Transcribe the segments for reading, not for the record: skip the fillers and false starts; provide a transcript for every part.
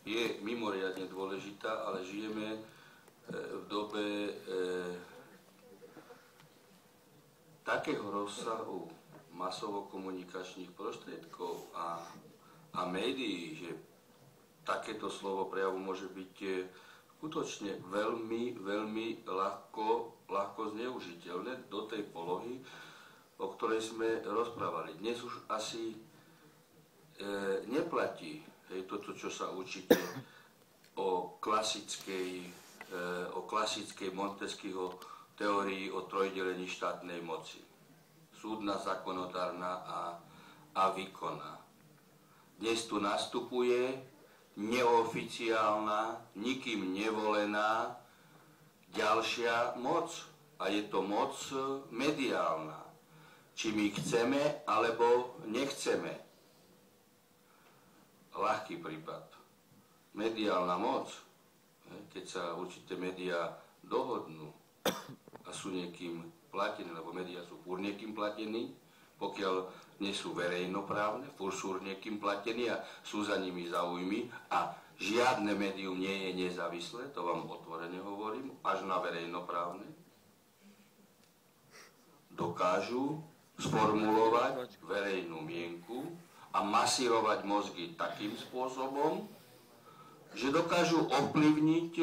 je mimoriadne dôležitá, ale žijeme v dobe takého rozsahu masovo-komunikačných prostriedkov a médií, že takéto slovo prejavu môže byť skutočne veľmi, veľmi ľahko zneužiteľné do tej polohy, o ktorej sme rozprávali. Dnes už asi neplatí toto, čo sa učíte o klasickej Montesquieuho teórii o trojdelení štátnej moci. Súdna, zákonodárna a výkonná. Dnes tu nastupuje neoficiálna, nikým nevolená ďalšia moc. A je to moc mediálna. Či my chceme, alebo nechceme. Ľahký prípad. Mediálna moc, keď sa určité médiá dohodnú a sú niekým platení, lebo médiá sú furt niekým platení, pokiaľ nie sú verejnoprávne, furt sú niekým platení a sú za nimi záujmy a žiadne médium nie je nezávislé, to vám otvorene hovorím, až na verejnoprávne, dokážu sformulovať verejnú mienku a masírovať mozgy takým spôsobom, že dokážu ovplyvniť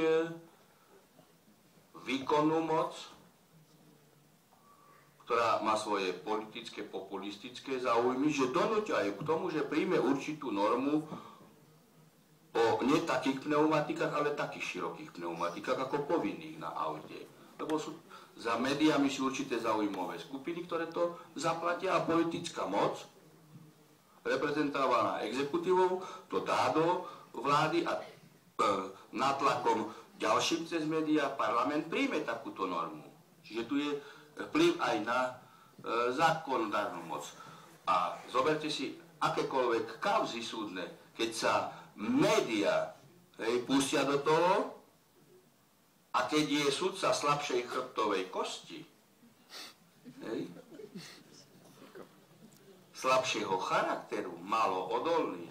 výkonnú moc, ktorá má svoje politické, populistické záujmy, že donútia ju k tomu, že príjme určitú normu o nie takých pneumatikách, ale takých širokých pneumatikách, ako povinných na aute. Lebo sú za médiami sú určité záujmové skupiny, ktoré to zaplatia a politická moc, reprezentovaná exekutívou, to dá do vlády a nátlakom ďalším cez médiá parlament príjme takúto normu. Čiže tu je vplyv aj na zákonodárnu moc. A zoberte si akékoľvek kauzy súdne, keď sa médiá pustia do toho a keď je sudca slabšej chrbtovej kosti, slabšieho charakteru, málo odolný,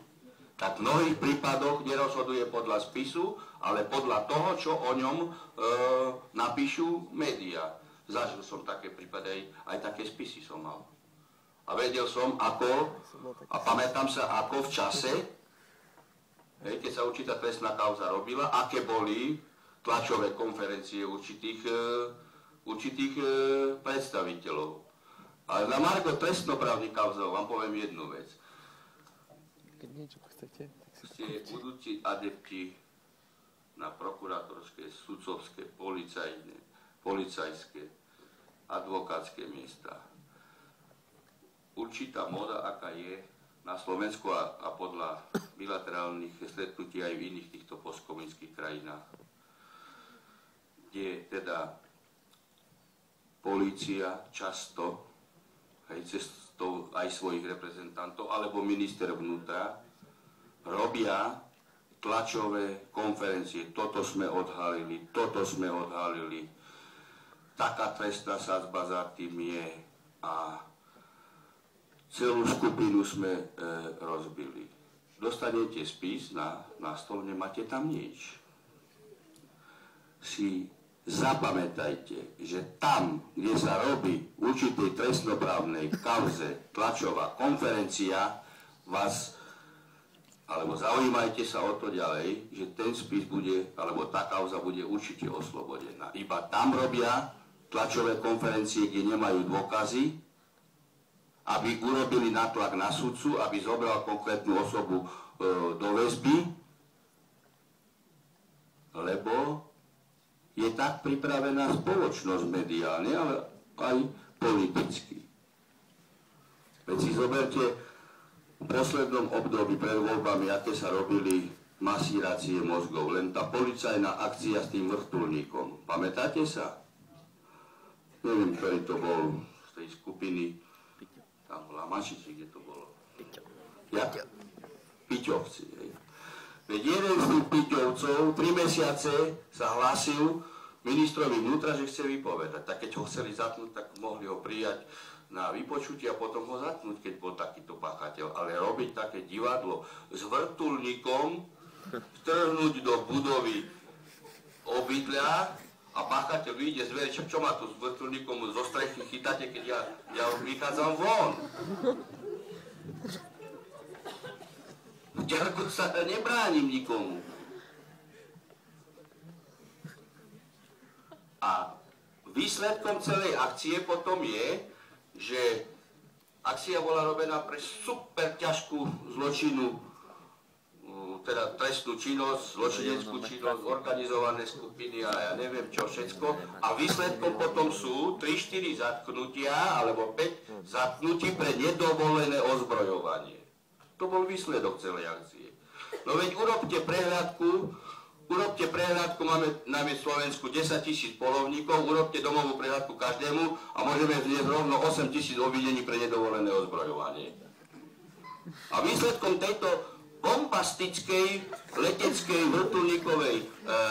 tak v mnohých prípadoch nerozhoduje podľa spisu, ale podľa toho, čo o ňom napíšu médiá. Zažil som také prípady, aj také spisy som mal. A vedel som, ako, a pamätám sa, ako v čase, keď sa určitá trestná kauza robila, aké boli tlačové konferencie určitých predstaviteľov. Ale na margo trestnoprávnych kauzov vám poviem jednu vec. Keď niečo chcete, tak si ste budúci adepti na prokurátorské, sudcovské, policajské, advokátske miesta. Určitá móda, aká je na Slovensku a podľa bilaterálnych stretnutí aj v iných týchto postkomunistických krajinách, kde teda polícia často cestou aj svojich reprezentantov alebo minister vnútra robia tlačové konferencie. Toto sme odhalili, taká trestná sadzba za tým je a celú skupinu sme rozbili. Dostanete spis na stôl, nemáte tam nič. Si zapamätajte, že tam, kde sa robí v určitej trestnoprávnej kauze tlačová konferencia, vás, alebo zaujímajte sa o to ďalej, že ten spis bude, alebo tá kauza bude určite oslobodená. Iba tam robia tlačové konferencie, kde nemajú dôkazy, aby urobili nátlak na sudcu, aby zobral konkrétnu osobu do väzby, lebo je tak pripravená spoločnosť mediálne, ale aj politicky. Veď si zoberte v poslednom období pred voľbami, aké sa robili masírácie mozgov, len tá policajná akcia s tým vrtuľníkom. Pamätáte sa? Neviem, ktorý to bol z tej skupiny, tam bola Mačiči, kde to bolo. Piťovci. Veď jeden z tých Piťovcov 3 mesiace sa hlásil ministrovi vnútra, že chce vypovedať. Tak keď ho chceli zatknúť, tak mohli ho prijať na vypočutie a potom ho zatknúť, keď bol takýto páchateľ. Ale robiť také divadlo s vrtuľníkom v vtrhnúť do budovy obydlia a páchateľ vyjde z dvere, čo má tu s vrtuľníkom zo strechy chytáte, keď ja vychádzam von. Ďaleko sa nebránim nikomu. A výsledkom celej akcie potom je, že akcia bola robená pre super ťažkú zločinu, teda trestnú činnosť, zločineckú činnosť, organizované skupiny a ja neviem čo všetko. A výsledkom potom sú 3-4 zatknutia alebo 5 zatknutí pre nedovolené ozbrojovanie. To bol výsledok celej akcie. No veď urobte prehľadku, máme v Slovensku 10 000 polovníkov, urobte domovú prehľadku každému a môžeme vniesť rovno 8 000 obvinení pre nedovolené ozbrojovanie. A výsledkom tejto bombastickej leteckej vrtuľníkovej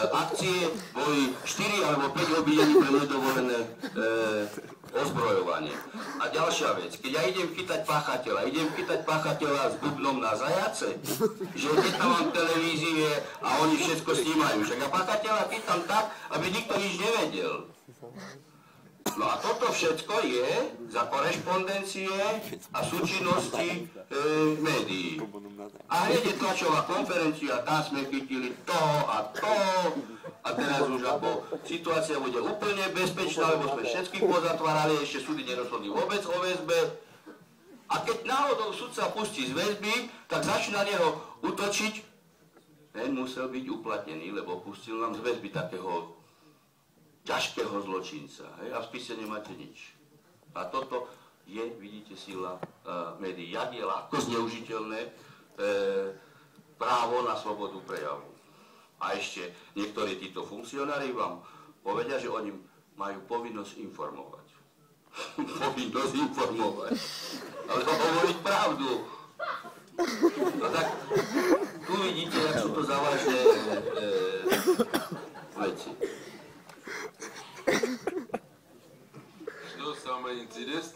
akcie boli 4 alebo 5 obvinení pre nedovolené ozbrojovanie. A ďalšia vec, keď ja idem chytať páchateľa s bubnom na zajace, že tam mám televízie a oni všetko snímajú, však ja páchateľa chytám tak, aby nikto nič nevedel. No a toto všetko je za korešpondencie a súčinnosti médií. A hneď je tlačová konferencia, tam sme chytili to a to. A teraz už ako situácia bude úplne bezpečná, lebo sme všetkých pozatvárali, ešte súdy nerozhodli vôbec o väzbe. A keď náhodou sudca pustí z väzby, tak začne na neho útočiť. Ten musel byť uplatnený, lebo pustil nám z väzby takého ťažkého zločinca. Hej? A v spise nemáte nič. A toto je, vidíte, sila médií. Jak je ľahko zneužiteľné právo na slobodu prejavu. A ešte niektorí títo funkcionári vám povedia, že oni majú povinnosť informovať. Povinnosť informovať. Ale hovoriť pravdu. No tak, tu vidíte, jak sú to závažné veci. Что самое интересное?